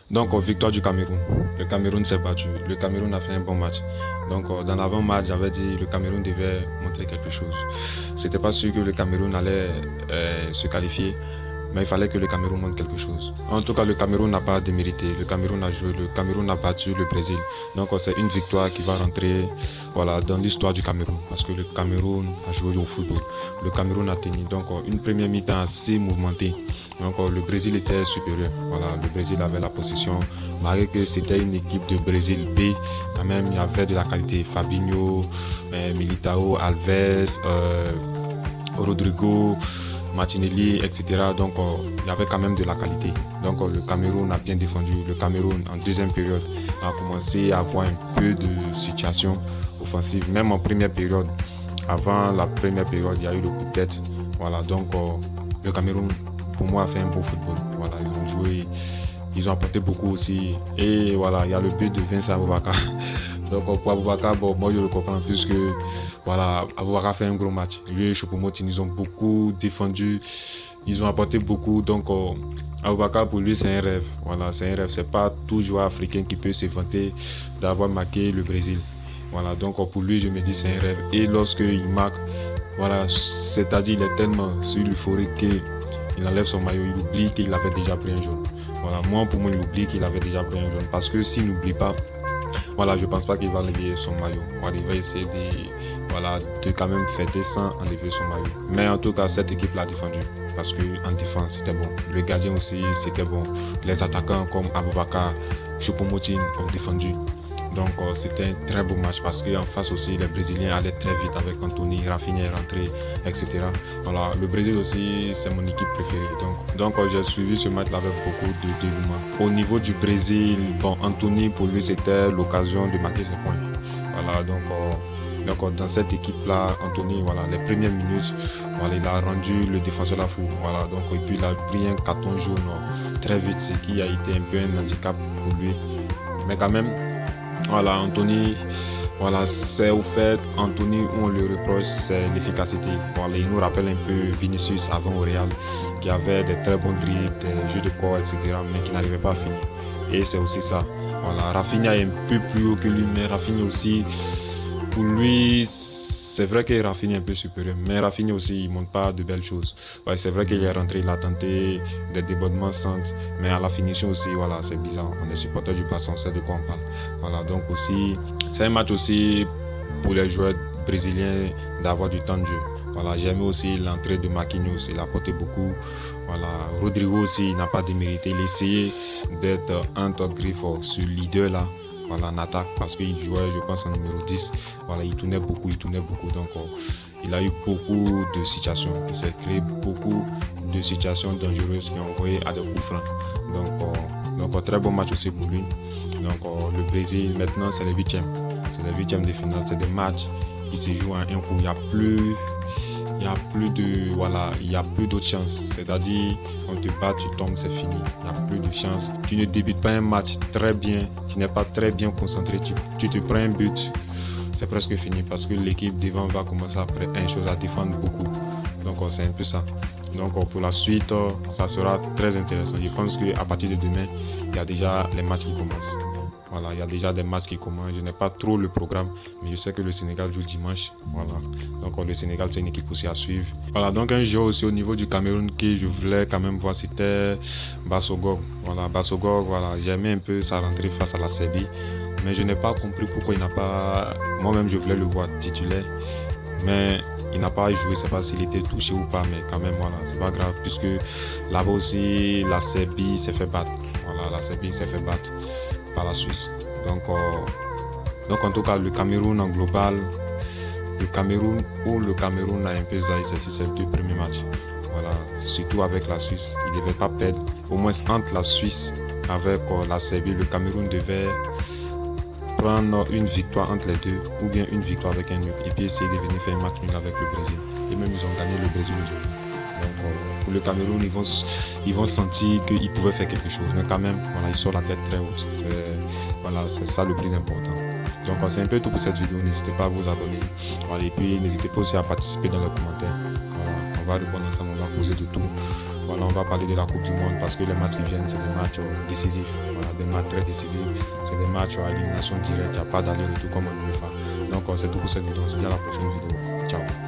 Donc, victoire du Cameroun. Le Cameroun s'est battu. Le Cameroun a fait un bon match. Donc, dans l'avant-match, j'avais dit que le Cameroun devait montrer quelque chose. C'était pas sûr que le Cameroun allait se qualifier, mais il fallait que le Cameroun montre quelque chose. En tout cas, le Cameroun n'a pas démérité. Le Cameroun a joué, le Cameroun a battu le Brésil. Donc, c'est une victoire qui va rentrer voilà, dans l'histoire du Cameroun, parce que le Cameroun a joué au football. Le Cameroun a tenu. Donc, une première mi-temps assez mouvementée. Donc le Brésil était supérieur. Voilà, le Brésil avait la possession. Malgré que c'était une équipe de Brésil B, quand même il y avait de la qualité. Fabinho, Militao, Alves, Rodrigo, Martinelli, etc. Donc il y avait quand même de la qualité. Donc le Cameroun a bien défendu. Le Cameroun en deuxième période a commencé à avoir un peu de situation offensive. Même en première période, avant la première période, il y a eu le coup de tête. Voilà, donc le Cameroun pour moi a fait un beau football. Voilà, ils ont joué, ils ont apporté beaucoup aussi. Et voilà, il y a le but de Vincent Aboubakar. Donc pour Aboubakar, bon, moi je le comprends puisque voilà, Aboubakar fait un gros match. Lui et Choupo-Moting, ils ont beaucoup défendu, ils ont apporté beaucoup. Donc Aboubakar pour lui c'est un rêve. Voilà, c'est un rêve. C'est pas tout joueur africain qui peut se vanter d'avoir marqué le Brésil. Voilà, donc pour lui je me dis c'est un rêve. Et lorsqu'il marque, voilà, c'est-à-dire il est tellement sur l'euphorie qu'il enlève son maillot, il oublie qu'il avait déjà pris un jaune. Voilà, pour moi, il oublie qu'il avait déjà pris un jaune. Parce que s'il n'oublie pas, voilà, je pense pas qu'il va enlever son maillot. Voilà, il va essayer de quand même fêter sans enlever son maillot. Mais en tout cas, cette équipe l'a défendu. Parce qu'en défense, c'était bon. Le gardien aussi, c'était bon. Les attaquants comme Aboubakar, Choupo-Moting ont défendu. Donc c'était un très beau match parce qu'en face aussi les Brésiliens allaient très vite avec Anthony, Rafinha est rentré, etc. Voilà, le Brésil aussi c'est mon équipe préférée. Donc j'ai suivi ce match là avec beaucoup de dévouement. Au niveau du Brésil, bon Anthony pour lui c'était l'occasion de marquer ses points. Voilà, donc dans cette équipe là, Anthony, voilà, les premières minutes, voilà, il a rendu le défenseur la fou. Voilà, donc et puis il a pris un carton jaune très vite, ce qui a été un peu un handicap pour lui. Mais quand même, voilà, Anthony, voilà, c'est au fait, Anthony, où on le reproche, c'est l'efficacité. Voilà, il nous rappelle un peu Vinicius avant au Real, qui avait des très bons dribbles, des jeux de corps, etc., mais qui n'arrivait pas à finir. Et c'est aussi ça. Voilà, Rafinha est un peu plus haut que lui, mais Rafinha aussi, pour lui, c'est vrai que Rafinha est un peu supérieur, mais Rafinha aussi, il ne montre pas de belles choses. Ouais, c'est vrai qu'il est rentré, il a tenté des débordements centres, mais à la finition aussi, voilà, c'est bizarre. On est supporter du passé, on sait de quoi on parle. Voilà, donc aussi, c'est un match aussi pour les joueurs brésiliens d'avoir du temps de jeu. Voilà, j'ai aimé aussi l'entrée de Marquinhos, il a apporté beaucoup. Voilà, Rodrigo aussi, il n'a pas démérité. Il essayait d'être un top griffe sur le leader là. Voilà, en attaque parce qu'il jouait, je pense, en numéro 10. Voilà, il tournait beaucoup. Donc, il a eu beaucoup de situations. Il s'est créé beaucoup de situations dangereuses qui ont envoyé à des coups francs. Donc, très bon match aussi pour lui. Donc, le Brésil, maintenant, c'est les huitièmes. C'est les huitièmes de finale. C'est des matchs qui se jouent à un coup. Il n'y a plus d'autres chances. C'est-à-dire, on te bat, tu tombes, c'est fini. Il n'y a plus de chance. Tu ne débutes pas un match très bien, tu n'es pas très bien concentré, tu te prends un but, c'est presque fini parce que l'équipe devant va commencer après une chose à défendre beaucoup. Donc, c'est un peu ça. Donc, pour la suite, ça sera très intéressant. Je pense qu'à partir de demain, il y a déjà les matchs qui commencent. Voilà, il y a déjà des matchs qui commencent. Je n'ai pas trop le programme, mais je sais que le Sénégal joue dimanche. Voilà. Donc le Sénégal, c'est une équipe aussi à suivre. Voilà, donc un joueur aussi au niveau du Cameroun que je voulais quand même voir, c'était Bassogog. Voilà, Bassogog, voilà, j'aimais un peu sa rentrée face à la Serbie, mais je n'ai pas compris pourquoi il n'a pas... Moi-même, je voulais le voir titulaire, mais il n'a pas joué. Je ne sais pas s'il était touché ou pas, mais quand même, voilà, c'est pas grave, puisque là-bas aussi, la Serbie s'est fait battre. Voilà, la Serbie s'est fait battre par la Suisse. Donc en tout cas, le Cameroun en global, le Cameroun a un peu zaï, c'est ses deux premiers matchs. Voilà, surtout avec la Suisse, il ne devait pas perdre. Au moins entre la Suisse avec la Serbie, le Cameroun devait prendre une victoire entre les deux, ou bien une victoire avec un nul, et puis essayer de venir faire un match nul avec le Brésil. Et même ils ont gagné le Brésil aujourd'hui. Donc pour le Cameroun, ils vont sentir qu'ils pouvaient faire quelque chose. Mais quand même, voilà, ils sortent la tête très haute. Voilà, c'est ça le plus important. Donc c'est un peu tout pour cette vidéo. N'hésitez pas à vous abonner. Voilà, et puis n'hésitez pas aussi à participer dans les commentaires. Voilà, on va répondre ensemble, on va poser de tout. Voilà, on va parler de la Coupe du Monde parce que les matchs qui viennent, c'est des matchs décisifs. Voilà, des matchs très décisifs. C'est des matchs à élimination directe. Il n'y a pas d'aller-retour comme en UEFA. Donc, c'est tout pour cette vidéo. On se dit à la prochaine vidéo. Ciao.